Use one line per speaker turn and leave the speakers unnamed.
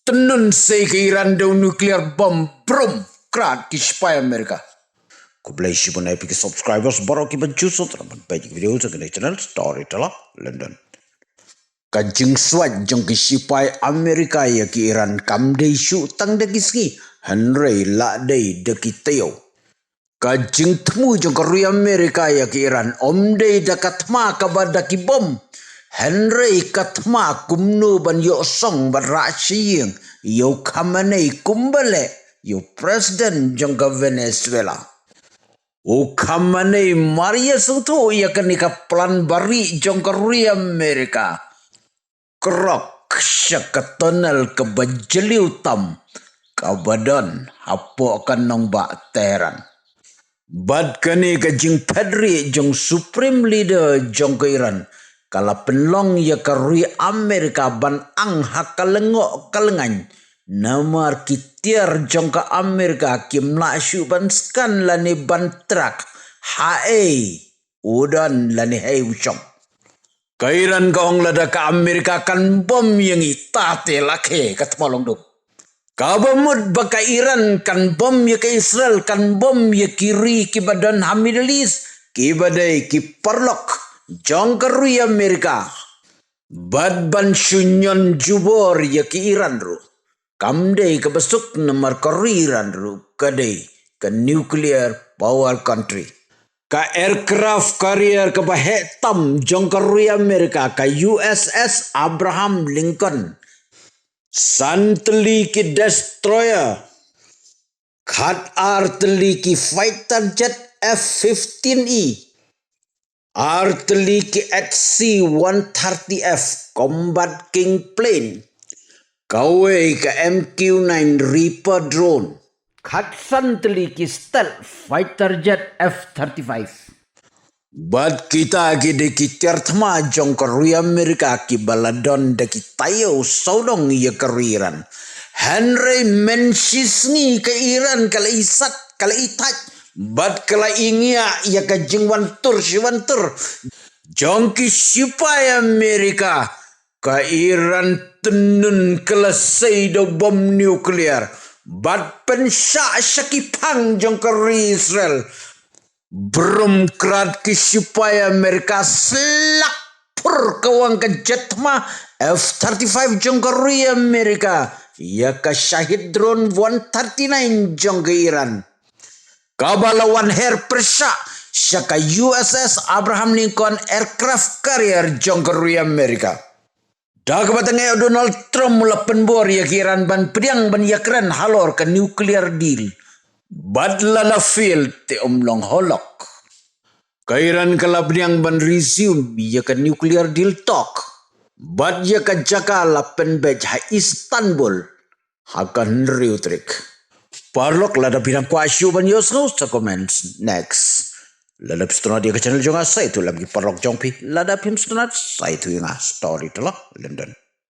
tenun say ke Iran daw nuclear bomb brom krat ki spy Amerika. Ko blay si pun epic subscribers baru ki benjusut raman baik video sa kanai channel Storyteller London. Kajing swat jong ki spy Amerika ya ki Iran kam dei shu tang de kiski Henry la dei de ki teo. Kajing temu jong ka Amerika ya ki Iran om dei dakat ma ka bada ki bom. Henry katma kumno ban yo song ban rasying yo kamane kumbale yo president jangka Venezuela. O kamane Maria Soto ya kanika plan bari jangka Amerika. Krok syakatonal ke bajeliu tam kabadan hapo akan nong bak teran. Bad kani kajing pedri jong supreme leader jangka Iran. Kala penlong ya karui Amerika ban ang hakalengok kalengan. Namar kitiar jongka Amerika kim laksyu ban skan lani ban trak. Hae udan lani hei usong. Kairan kaong lada ka Amerika kan bom yang itate lake katmalong dong. Kabamud baka Iran kan bom ya ke Israel kan bom ya kiri ki badan Hamidalis ki badai ki parlok. Jongker Amerika bad ban sunyon jubor ya ki Iran ru kamdei ke besuk nomor Iran ru kadei ke nuclear power country ka aircraft carrier ke bahetam jongker Amerika ka USS Abraham Lincoln santli ki destroyer khat artillery ki fighter jet F-15E Artillery at C-130F Combat King Plane Kawe ke MQ-9 Reaper Drone Khatsan Teliki Stealth Fighter Jet F-35 Bad kita gede kitir thma jong ke Amerika ki baladon de ki tayo saudong ya keriran Henry mensisngi ke Iran kala isat kala itaj Bad kala ingia ya ka jingwantur siwantur. Jongki supaya Amerika ka Iran tenun kelasai do bom nuklear. Bad pensya syakipang jong ka Israel. Brum krat ki supaya Amerika selak pur kawang ka jetma F-35 jong ka Amerika. Ya ka Shahid drone 139 jong ka Iran. Kabalawan Her Persha syaka USS Abraham Lincoln aircraft carrier jongker Amerika. Dah kebatangnya Donald Trump mula penbor ya kiran ban pediang ban yakran halor ke nuclear deal. Badla la field te omlong holok. Kairan kala pediang ban resume ya ke nuclear deal talk. Bad ya ke Jakarta penbej ha Istanbul hakan riutrik. Parlok lada bilang kuasyu ban yosno sa comments next. Lada pistona dia ke channel jonga sa itu lagi parlok jongpi lada pim stonat sa itu yang Storyteller London.